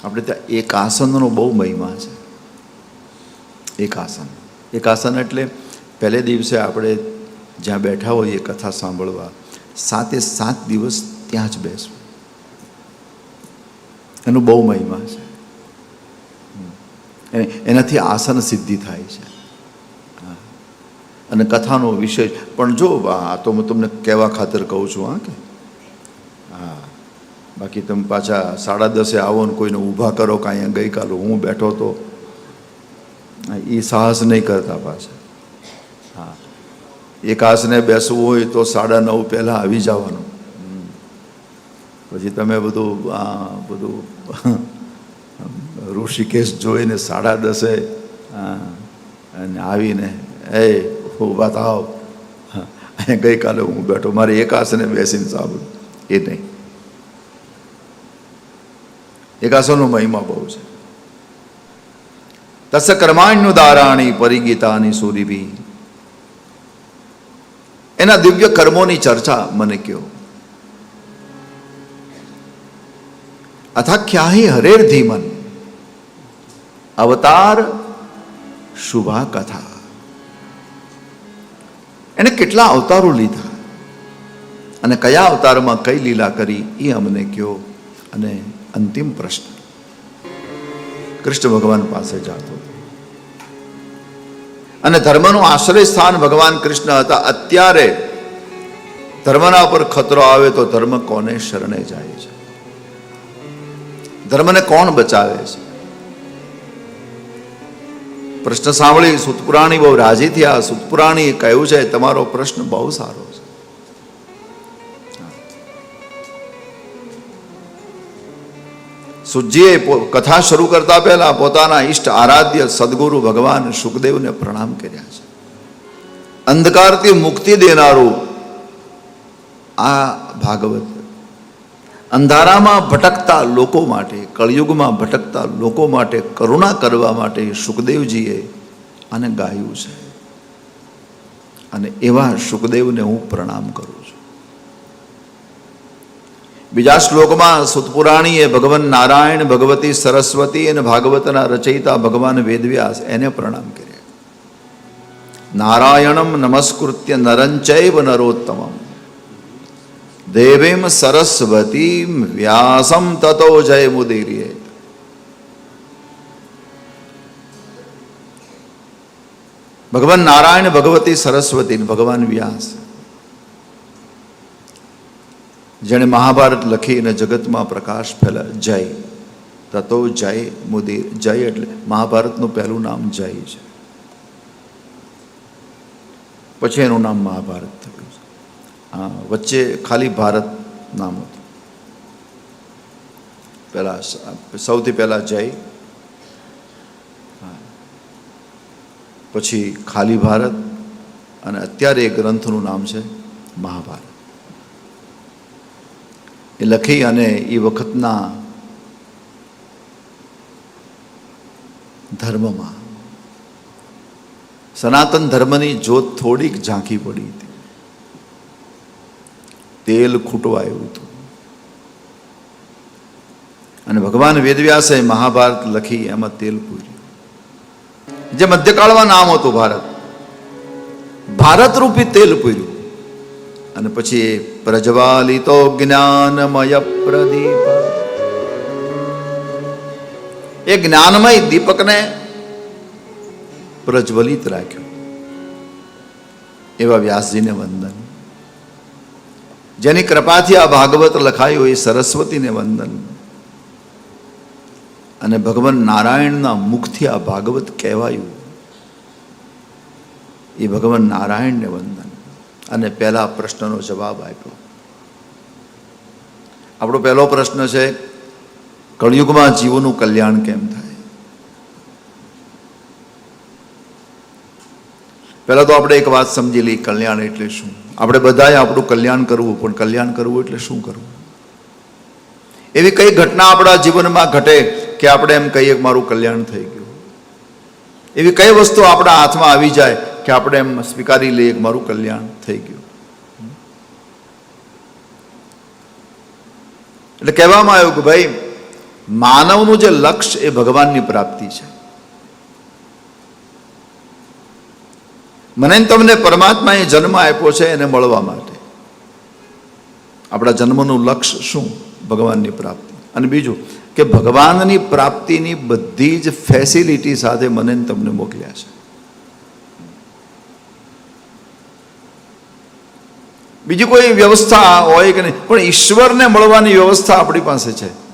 આપણે ત્યાં એક આસનનો બહુ મહિમા છે. એક આસન એટલે પહેલે દિવસે આપણે જ્યાં બેઠા હોઈએ કથા સાંભળવા, 7 દિવસ ત્યાં જ બેસવું, એનું બહુ મહિમા છે. એનાથી આસન સિદ્ધિ થાય છે. અને કથાનો વિષય પણ જો, આ તો હું તમને કહેવા ખાતર કહું છું. કે હા, બાકી તમે પાછા 10:30 આવો ને કોઈને ઊભા કરો કે અહીંયા ગઈકાલે હું બેઠો તો, એ સાહસ નહીં કરતા પાછા. હા, એક આસને બેસવું હોય તો 9:30 પહેલાં આવી જવાનું. પછી તમે બધું ઋષિકેશ જોઈને 10:30 અને આવીને ઊભા થાવ, અહીંયા ગઈકાલે હું બેઠો, મારે એક આસને બેસીને સાંભળું, એ નહીં. એક આસનનો મહિમા બહુ છે. તસ્ય કર્માણ્યુદારાણી પરિગીતાની સુરીભી. એના દિવ્ય કર્મોની ચર્ચા મને કહો. અથાખ્યાહી હરેર ધીમન અવતાર શુભા કથા. એને કેટલા અવતારો લીધા અને કયા અવતારમાં કઈ લીલા કરી એ અમને કહો. અને અંતિમ પ્રશ્ન કૃષ્ણ ભગવાન પાસે જાતો અને ધર્મનું આશ્રય સ્થાન ભગવાન કૃષ્ણ હતા. અત્યારે ધર્મના પર ખતરો આવે તો ધર્મ કોને શરણે જાય છે? ધર્મને કોણ બચાવે છે? પ્રશ્ન સાંભળી સુતપુરાણી બહુ રાજી થયા. સુતપુરાણીએ કહ્યું છે, તમારો પ્રશ્ન બહુ સારો છે. સુજીએ કથા શરૂ કરતા પહેલા પોતાના ઈષ્ટ આરાધ્ય સદગુરુ ભગવાન સુખદેવને પ્રણામ કર્યા છે. અંધકારથી મુક્તિ દેનારું આ ભાગવત અંધારામાં ભટકતા લોકો માટે, કળયુગમાં ભટકતા લોકો માટે કરુણા કરવા માટે સુખદેવજીએ આને ગાયું છે. અને એવા સુખદેવને હું પ્રણામ કરું છું. બીજા શ્લોકમાં સુતપુરાણીએ ભગવાન નારાયણ, ભગવતી સરસ્વતી અને ભાગવતના રચયિતા ભગવાન વેદવ્યાસ એને પ્રણામ કર્યા. નારાયણમ નમસ્કૃત્ય નરં ચૈવ નરોત્તમમ દેવીમ સરસ્વતીમ વ્યાસમ તતો જય મુદીર્યે. ભગવાન નારાયણ, ભગવતી સરસ્વતી, ભગવાન વ્યાસ, જેણે મહાભારત લખી અને જગતમાં પ્રકાશ ફેલાય. જય તતો જય મુદીર. જય એટલે મહાભારતનું પહેલું નામ જય છે, પછી એનું નામ મહાભારત થયું છે. હા, વચ્ચે ખાલી ભારત નામ હતું. સૌથી પહેલા જય, પછી ખાલી ભારત, અને અત્યારે એ ગ્રંથનું નામ છે મહાભારત. એ લખી અને એ વખતના ધર્મમાં સનાતન ધર્મની જોત થોડીક ઝાંખી પડી હતી. તેલ ખૂટવા આવ્યું હતું અને ભગવાન વેદવ્યાસે મહાભારત લખી, એમાં તેલ પૂર્યું. જે મધ્યકાળમાં નામ હતું ભારત, ભારત રૂપી તેલ પૂર્યું. અને પછી પ્રજ્વાલિતો જ્ઞાનમય પ્રદીપ, એ જ્ઞાનમય દીપકને પ્રજ્વલિત રાખ્યો. એવા વ્યાસજીને વંદન. જેની કૃપાથી આ ભાગવત લખાયું એ સરસ્વતીને વંદન. અને ભગવાન નારાયણના મુખથી આ ભાગવત કહેવાયું એ ભગવાન નારાયણને વંદન. અને પહેલા પ્રશ્નનો જવાબ આપ્યો. આપણો પહેલો પ્રશ્ન છે, કળયુગમાં જીવોનું કલ્યાણ કેમ થાય? પહેલા તો આપણે એક વાત સમજી લઈએ, કલ્યાણ એટલે શું. આપણે બધાએ આપણું કલ્યાણ કરવું, પણ કલ્યાણ કરવું એટલે શું કરવું? એવી કઈ ઘટના આપણા જીવનમાં ઘટે કે આપણે એમ કહીએ કે મારું કલ્યાણ થઈ ગયું? એવી કઈ વસ્તુ આપણા હાથમાં આવી જાય કે આપણે એમ સ્વીકારી લઈએ કે મારું કલ્યાણ થઈ ગયું? એટલે કહેવામાં આવ્યું કે ભાઈ, માનવનું જે લક્ષ્ય એ ભગવાનની પ્રાપ્તિ છે. મને તમને પરમાત્માએ જન્મ આપ્યો છે એને મળવા માટે. આપણા જન્મનું લક્ષ્ય શું? ભગવાનની પ્રાપ્તિ. અને બીજું કે ભગવાનની પ્રાપ્તિની બધી જ ફેસિલિટી સાથે મને તમને મોકલ્યા છે. બીજી કોઈ વ્યવસ્થા હોય કે નહીં, પણ ઈશ્વરને મળવાની વ્યવસ્થા આપણી પાસે છે.